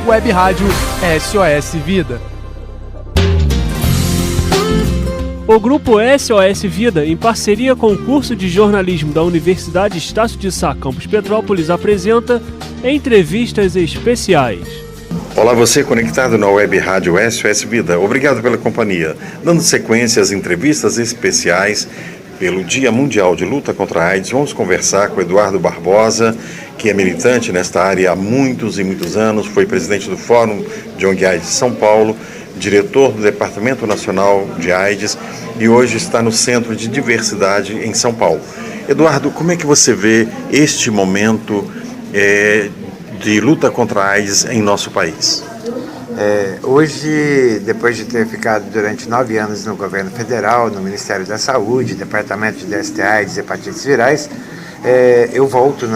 Web Rádio SOS Vida. O Grupo SOS Vida, em parceria com o curso de jornalismo da Universidade Estácio de Sá, Campus Petrópolis, apresenta Entrevistas Especiais. Olá, você conectado na Web Rádio SOS Vida. Obrigado pela companhia. Dando sequência às entrevistas especiais pelo Dia Mundial de Luta contra a AIDS, vamos conversar com Eduardo Barbosa, que é militante nesta área há muitos e muitos anos, foi presidente do Fórum de ONG AIDS de São Paulo, diretor do Departamento Nacional de AIDS e hoje está no Centro de Diversidade em São Paulo. Eduardo, como é que você vê este momento de luta contra a AIDS em nosso país? Hoje, depois de ter ficado durante 9 anos no governo federal, no Ministério da Saúde, Departamento de DST, AIDS e Hepatites Virais, eu volto,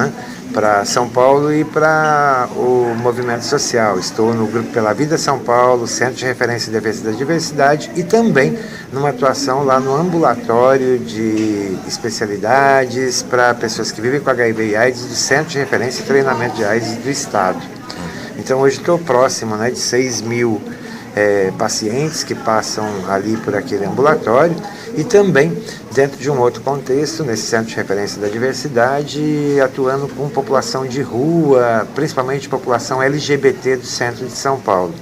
para São Paulo e para o movimento social. Estou no Grupo Pela Vida São Paulo, Centro de Referência da Diversidade e também numa atuação lá no ambulatório de especialidades para pessoas que vivem com HIV e AIDS do Centro de Referência e Treinamento de AIDS do Estado. Então hoje estou próximo de 6 mil pacientes que passam ali por aquele ambulatório e também dentro de um outro contexto, nesse Centro de Referência da Diversidade, atuando com população de rua, principalmente população LGBT do centro de São Paulo.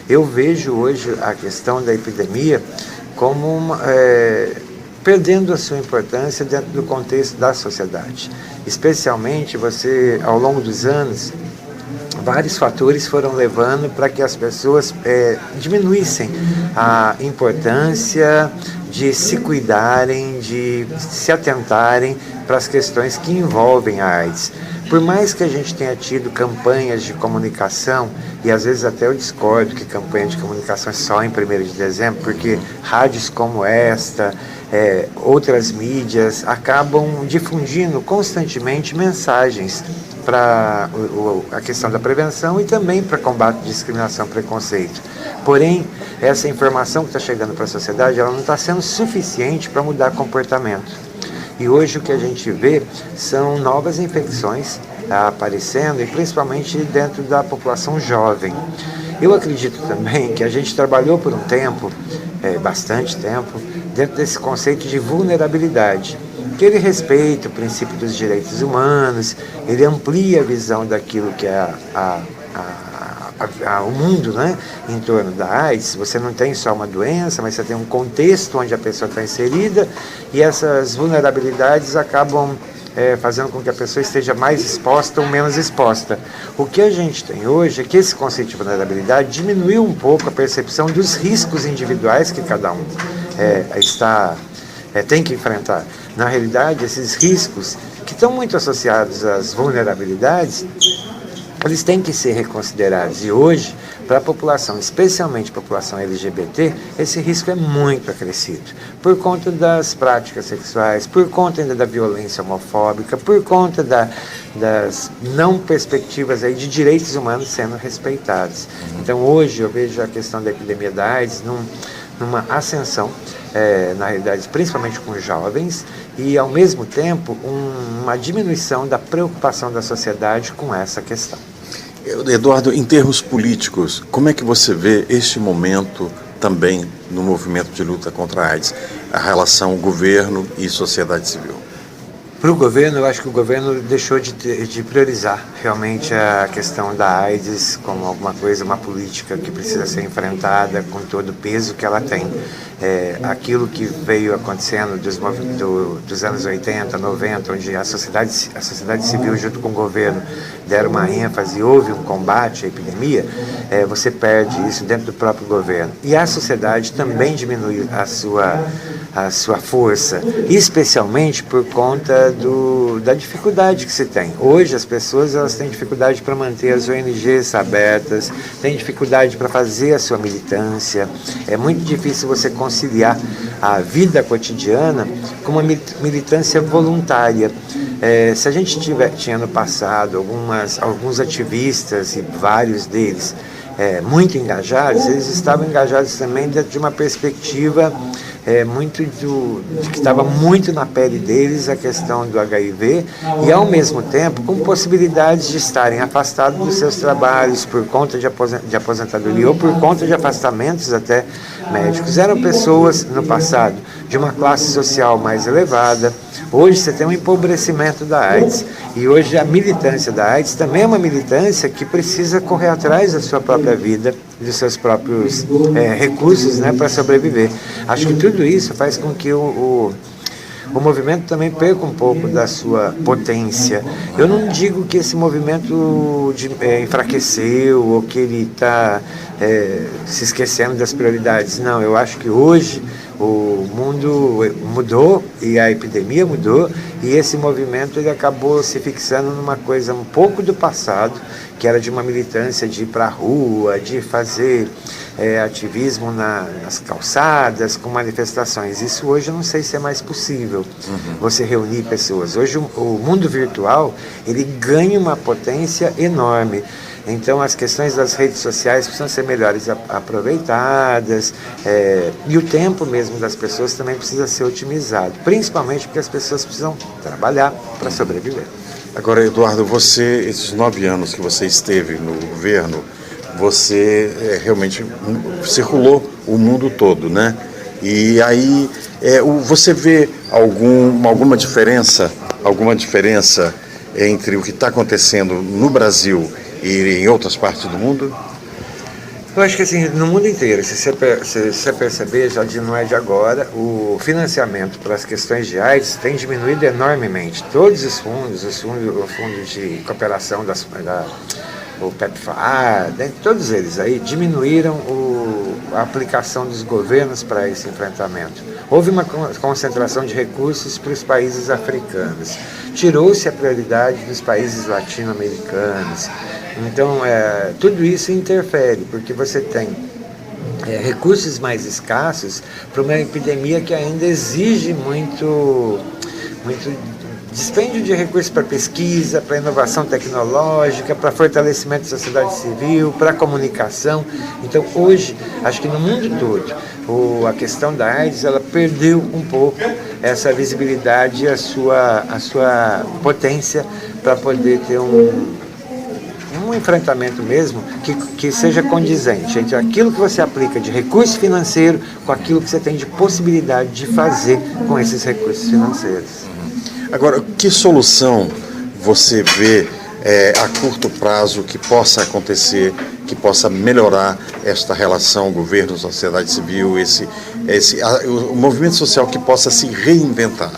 Eu vejo hoje a questão da epidemia como perdendo a sua importância dentro do contexto da sociedade. Especialmente ao longo dos anos, vários fatores foram levando para que as pessoas diminuíssem a importância de se cuidarem, de se atentarem para as questões que envolvem a AIDS. Por mais que a gente tenha tido campanhas de comunicação, e às vezes até eu discordo que campanha de comunicação é só em 1º de dezembro, porque rádios como esta, outras mídias acabam difundindo constantemente mensagens para a questão da prevenção e também para combate à discriminação e preconceito. Porém, essa informação que está chegando para a sociedade, ela não está sendo suficiente para mudar comportamento. E hoje o que a gente vê são novas infecções aparecendo, e principalmente dentro da população jovem. Eu acredito também que a gente trabalhou por um tempo, bastante tempo, dentro desse conceito de vulnerabilidade, que ele respeita o princípio dos direitos humanos, ele amplia a visão daquilo que é o mundo, em torno da AIDS. Você não tem só uma doença, mas você tem um contexto onde a pessoa está inserida, e essas vulnerabilidades acabam fazendo com que a pessoa esteja mais exposta ou menos exposta. O que a gente tem hoje é que esse conceito de vulnerabilidade diminuiu um pouco a percepção dos riscos individuais que cada um tem que enfrentar. Na realidade, esses riscos, que estão muito associados às vulnerabilidades, eles têm que ser reconsiderados. E hoje, para a população, especialmente a população LGBT, esse risco é muito acrescido. Por conta das práticas sexuais, por conta ainda da violência homofóbica, por conta das não perspectivas aí de direitos humanos sendo respeitados. Então hoje eu vejo a questão da epidemia da AIDS numa ascensão, na realidade, principalmente com jovens, e ao mesmo tempo uma diminuição da preocupação da sociedade com essa questão. Eduardo, em termos políticos, como é que você vê este momento também no movimento de luta contra a AIDS, a relação governo e sociedade civil? Para o governo, eu acho que o governo deixou de priorizar realmente a questão da AIDS como alguma coisa, uma política que precisa ser enfrentada com todo o peso que ela tem. Aquilo que veio acontecendo dos anos 80, 90, onde a sociedade civil junto com o governo deram uma ênfase, houve um combate à epidemia, você perde isso dentro do próprio governo. E a sociedade também diminui a sua força, especialmente por conta da dificuldade que se tem. Hoje as pessoas têm dificuldade para manter as ONGs abertas, têm dificuldade para fazer a sua militância. É muito difícil você conciliar a vida cotidiana com uma militância voluntária. Se a gente tinha no passado alguns ativistas, e vários deles muito engajados, eles estavam engajados também dentro de uma perspectiva que estava muito na pele deles a questão do HIV e, ao mesmo tempo, com possibilidades de estarem afastados dos seus trabalhos por conta de aposentadoria ou por conta de afastamentos até médicos. Eram pessoas, no passado, de uma classe social mais elevada. Hoje você tem um empobrecimento da AIDS e hoje a militância da AIDS também é uma militância que precisa correr atrás da sua própria vida, dos seus próprios recursos, né, para sobreviver. Acho que tudo isso faz com que o movimento também perca um pouco da sua potência. Eu não digo que esse movimento enfraqueceu ou que ele está se esquecendo das prioridades. Não, eu acho que hoje o mundo mudou e a epidemia mudou e esse movimento ele acabou se fixando numa coisa um pouco do passado, que era de uma militância de ir para a rua, de fazer ativismo nas calçadas, com manifestações. Isso hoje eu não sei se é mais possível, você reunir pessoas. Hoje o mundo virtual ele ganha uma potência enorme. Então as questões das redes sociais precisam ser melhores aproveitadas e o tempo mesmo das pessoas também precisa ser otimizado, principalmente porque as pessoas precisam trabalhar para sobreviver. Agora, Eduardo, esses 9 anos que você esteve no governo, você realmente circulou o mundo todo, né? E aí você vê alguma diferença entre o que está acontecendo no Brasil e em outras partes do mundo? Eu acho que assim, no mundo inteiro, se você perceber, já não é de agora, o financiamento para as questões de AIDS tem diminuído enormemente. Todos os fundos, o fundo de cooperação o PEPFAR, todos eles aí diminuíram a aplicação dos governos para esse enfrentamento. Houve uma concentração de recursos para os países africanos. Tirou-se a prioridade dos países latino-americanos. Então, tudo isso interfere, porque você tem recursos mais escassos para uma epidemia que ainda exige muito dispêndio de recursos para pesquisa, para inovação tecnológica, para fortalecimento da sociedade civil, para comunicação. Então, hoje, acho que no mundo todo, a questão da AIDS, ela perdeu um pouco essa visibilidade e a sua potência para poder ter um enfrentamento mesmo que seja condizente entre aquilo que você aplica de recurso financeiro com aquilo que você tem de possibilidade de fazer com esses recursos financeiros. Agora, que solução você vê a curto prazo que possa acontecer, que possa melhorar esta relação governo-sociedade civil, o movimento social que possa se reinventar?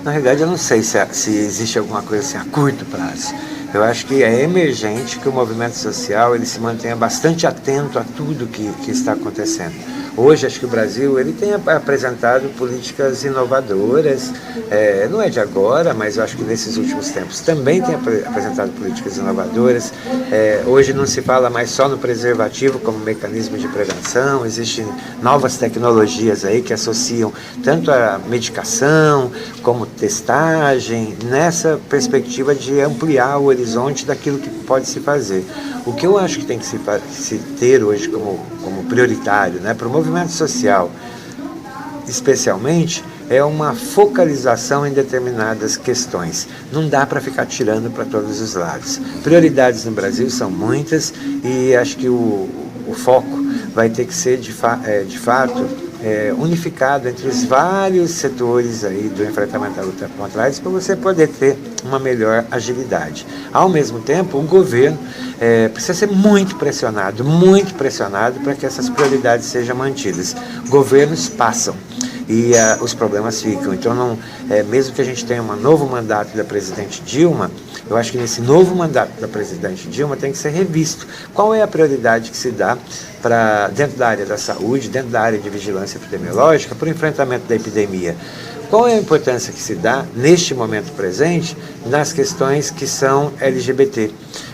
Na realidade, eu não sei se existe alguma coisa assim a curto prazo. Eu acho que é emergente que o movimento social ele se mantenha bastante atento a tudo que está acontecendo. Hoje, acho que o Brasil ele tem apresentado políticas inovadoras, não é de agora, mas eu acho que nesses últimos tempos também tem apresentado políticas inovadoras. Hoje não se fala mais só no preservativo como mecanismo de prevenção, existem novas tecnologias aí que associam tanto a medicação como testagem, nessa perspectiva de ampliar o horizonte daquilo que pode se fazer. O que eu acho que tem que se ter hoje como prioritário, né, para o movimento social, especialmente, é uma focalização em determinadas questões. Não dá para ficar tirando para todos os lados. Prioridades no Brasil são muitas e acho que o foco vai ter que ser, de fato, unificado entre os vários setores aí do enfrentamento da luta contra a AIDS para você poder ter uma melhor agilidade. Ao mesmo tempo, o governo precisa ser muito pressionado para que essas prioridades sejam mantidas. Governos passam e os problemas ficam. Então, mesmo que a gente tenha um novo mandato da presidente Dilma, eu acho que nesse novo mandato da presidente Dilma tem que ser revisto. Qual é a prioridade que se dá dentro da área da saúde, dentro da área de vigilância epidemiológica, para o enfrentamento da epidemia? Qual é a importância que se dá, neste momento presente, nas questões que são LGBT?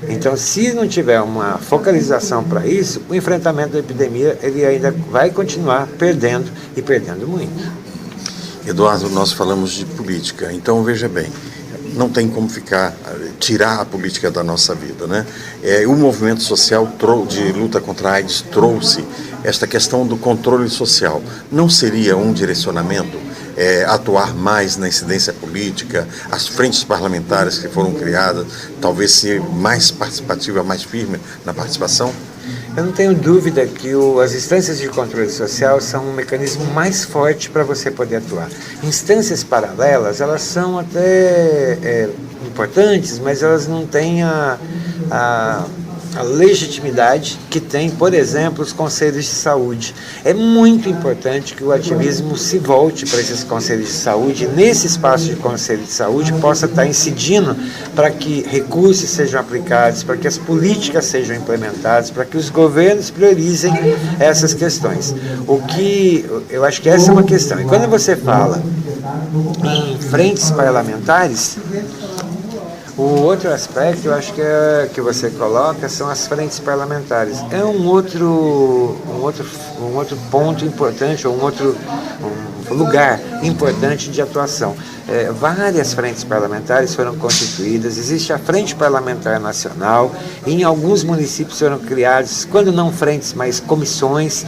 Então, se não tiver uma focalização para isso, o enfrentamento da epidemia ele ainda vai continuar perdendo e perdendo muito. Eduardo, nós falamos de política, então veja bem, não tem como tirar a política da nossa vida, né? O movimento social de luta contra a AIDS trouxe esta questão do controle social. Não seria um direcionamento atuar mais na incidência política, as frentes parlamentares que foram criadas, talvez ser mais participativa, mais firme na participação? Eu não tenho dúvida que as instâncias de controle social são um mecanismo mais forte para você poder atuar. Instâncias paralelas, elas são até importantes, mas elas não têm a legitimidade que tem, por exemplo, os conselhos de saúde. É muito importante que o ativismo se volte para esses conselhos de saúde, e nesse espaço de conselho de saúde possa estar incidindo para que recursos sejam aplicados, para que as políticas sejam implementadas, para que os governos priorizem essas questões. O que eu acho que essa é uma questão. E quando você fala em frentes parlamentares, o outro aspecto, eu acho que você coloca, são as frentes parlamentares. É um outro ponto importante, ou um lugar importante de atuação. Várias frentes parlamentares foram constituídas, existe a Frente Parlamentar Nacional, em alguns municípios foram criados, quando não frentes, mas comissões,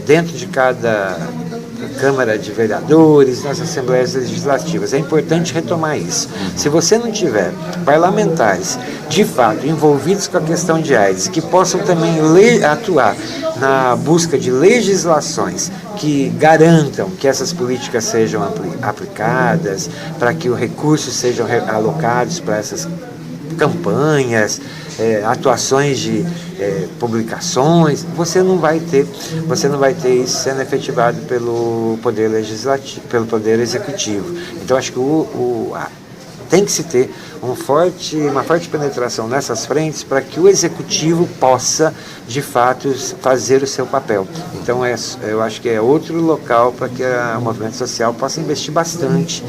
dentro de cada Câmara de Vereadores, nas Assembleias Legislativas. É importante retomar isso. Se você não tiver parlamentares, de fato, envolvidos com a questão de AIDS, que possam também atuar na busca de legislações que garantam que essas políticas sejam aplicadas, para que os recursos sejam alocados para essas campanhas, atuações de publicações, você não vai ter isso sendo efetivado pelo Poder Legislativo, pelo Poder Executivo. Então, acho que tem que se ter uma forte penetração nessas frentes para que o Executivo possa, de fato, fazer o seu papel. Então, eu acho que é outro local para que o movimento social possa investir bastante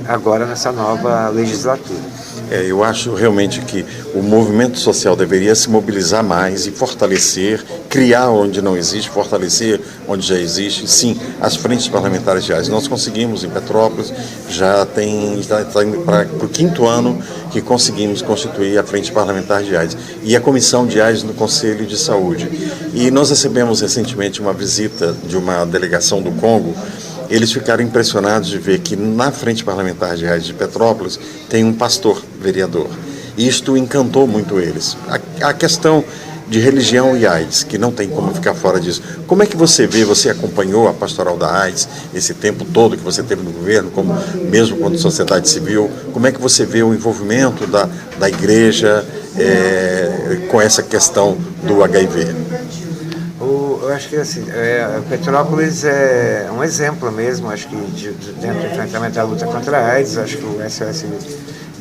agora nessa nova legislatura. Eu acho realmente que o movimento social deveria se mobilizar mais e fortalecer, criar onde não existe, fortalecer onde já existe. Sim, as frentes parlamentares de AIDS. Nós conseguimos em Petrópolis, já está indo para o 5º ano que conseguimos constituir a Frente Parlamentar de AIDS e a Comissão de AIDS no Conselho de Saúde. E nós recebemos recentemente uma visita de uma delegação do Congo. Eles ficaram impressionados de ver que na Frente Parlamentar de AIDS de Petrópolis tem um pastor, vereador. Isto encantou muito eles. A questão de religião e AIDS, que não tem como ficar fora disso. Como é que você acompanhou a pastoral da AIDS esse tempo todo que você teve no governo, mesmo quando sociedade civil, como é que você vê o envolvimento da igreja com essa questão do HIV? Eu acho que assim, Petrópolis é um exemplo mesmo, acho que dentro do enfrentamento da luta contra a AIDS, acho que o SOS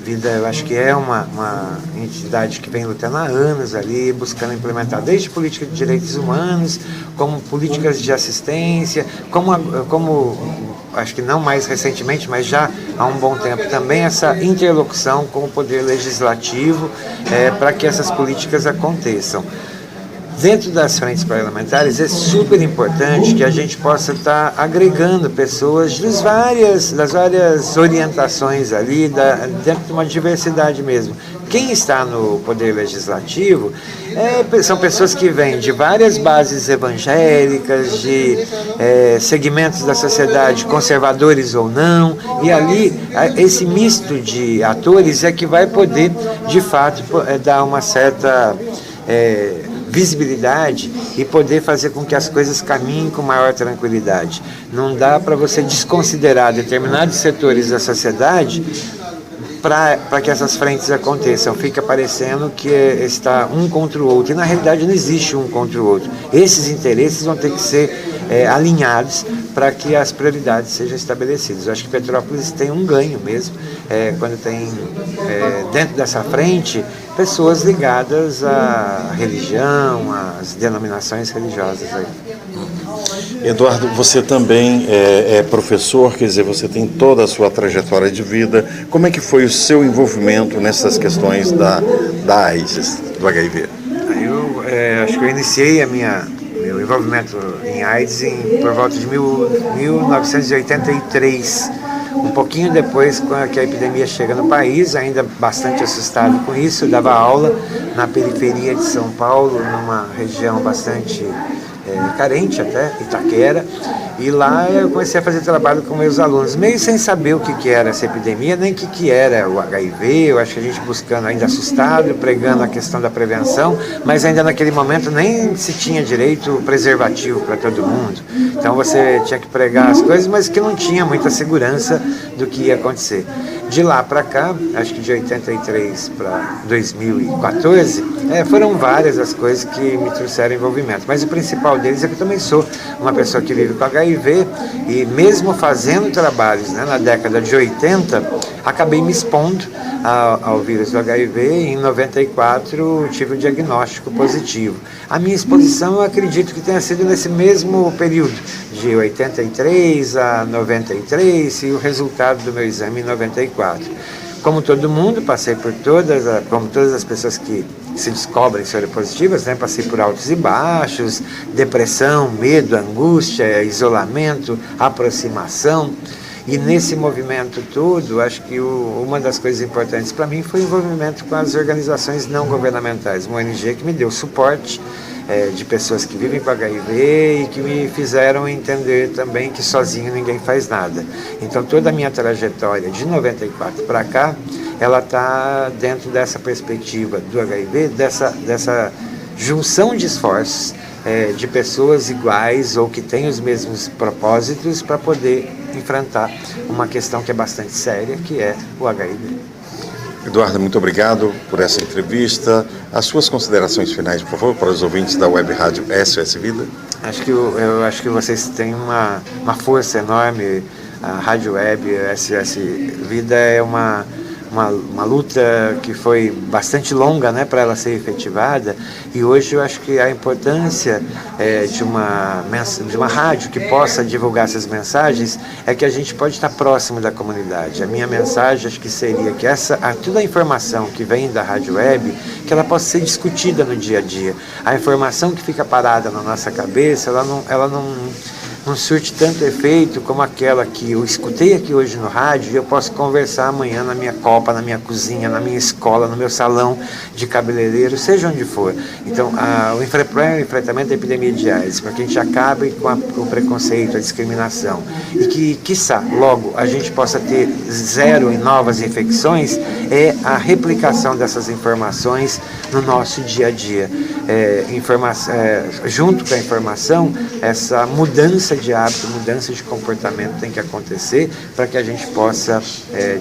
Vida, eu acho que é uma entidade que vem lutando há anos ali, buscando implementar desde política de direitos humanos, como políticas de assistência, como acho que não mais recentemente, mas já há um bom tempo também, essa interlocução com o Poder Legislativo para que essas políticas aconteçam. Dentro das frentes parlamentares é super importante que a gente possa estar agregando pessoas das várias orientações ali, dentro de uma diversidade mesmo. Quem está no Poder Legislativo são pessoas que vêm de várias bases evangélicas, de segmentos da sociedade, conservadores ou não, e ali esse misto de atores é que vai poder, de fato, dar uma certa visibilidade e poder fazer com que as coisas caminhem com maior tranquilidade. Não dá para você desconsiderar determinados setores da sociedade para que essas frentes aconteçam. Fica parecendo que está um contra o outro, e na realidade não existe um contra o outro. Esses interesses vão ter que ser alinhados para que as prioridades sejam estabelecidas. Eu acho que Petrópolis tem um ganho mesmo, quando tem dentro dessa frente pessoas ligadas à religião, às denominações religiosas aí. Eduardo, você também é professor, quer dizer, você tem toda a sua trajetória de vida. Como é que foi o seu envolvimento nessas questões da AIDS, do HIV? Eu acho que eu iniciei meu envolvimento em AIDS por volta de 1983, Um pouquinho depois que a epidemia chega no país, ainda bastante assustado com isso, eu dava aula na periferia de São Paulo, numa região bastante carente até, Itaquera, e lá eu comecei a fazer trabalho com meus alunos, meio sem saber o que era essa epidemia, nem o que era o HIV. Eu acho que a gente buscando, ainda assustado, pregando a questão da prevenção, mas ainda naquele momento nem se tinha direito preservativo para todo mundo. Então você tinha que pregar as coisas, mas que não tinha muita segurança do que ia acontecer. De lá para cá, acho que de 83 para 2014, foram várias as coisas que me trouxeram envolvimento, mas o principal deles é que eu também sou uma pessoa que vive com HIV e mesmo fazendo trabalhos na década de 80, acabei me expondo ao vírus do HIV e em 94 tive o diagnóstico positivo. A minha exposição eu acredito que tenha sido nesse mesmo período, de 83 a 93 e o resultado do meu exame em 94. Como todo mundo, passei por como todas as pessoas que se descobrem soropositivas, passei por altos e baixos, depressão, medo, angústia, isolamento, aproximação. E nesse movimento todo, acho que uma das coisas importantes para mim foi o envolvimento com as organizações não governamentais, uma ONG que me deu suporte de pessoas que vivem com HIV e que me fizeram entender também que sozinho ninguém faz nada. Então toda a minha trajetória de 94 para cá, ela está dentro dessa perspectiva do HIV, dessa junção de esforços de pessoas iguais ou que têm os mesmos propósitos para poder enfrentar uma questão que é bastante séria, que é o HIV. Eduardo, muito obrigado por essa entrevista. As suas considerações finais, por favor, para os ouvintes da Web Rádio SOS Vida. Eu acho que vocês têm uma força enorme. A Rádio Web SOS Vida é uma luta que foi bastante longa para ela ser efetivada, e hoje eu acho que a importância de uma rádio que possa divulgar essas mensagens é que a gente pode estar próximo da comunidade. A minha mensagem acho que seria que toda a informação que vem da Rádio Web, que ela possa ser discutida no dia a dia. A informação que fica parada na nossa cabeça, ela não surte tanto efeito como aquela que eu escutei aqui hoje no rádio e eu posso conversar amanhã na minha copa, na minha cozinha, na minha escola, no meu salão de cabeleireiro, seja onde for. Então, o enfrentamento da epidemia de AIDS, para que a gente acabe com o preconceito, a discriminação e que, quiçá, logo a gente possa ter zero em novas infecções, é a replicação dessas informações no nosso dia a dia. Junto com a informação, essa mudança de hábito, mudança de comportamento tem que acontecer para que a gente possa,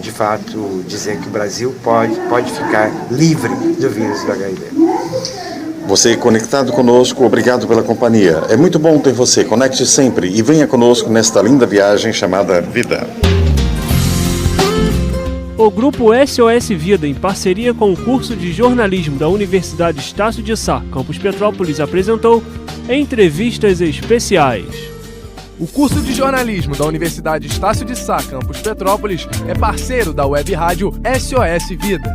de fato, dizer que o Brasil pode ficar livre do vírus do HIV. Você conectado conosco, obrigado pela companhia. É muito bom ter você. Conecte sempre e venha conosco nesta linda viagem chamada Vida. O Grupo SOS Vida, em parceria com o curso de jornalismo da Universidade Estácio de Sá, Campus Petrópolis, apresentou Entrevistas Especiais. O curso de jornalismo da Universidade Estácio de Sá, Campus Petrópolis, é parceiro da Web Rádio SOS Vida.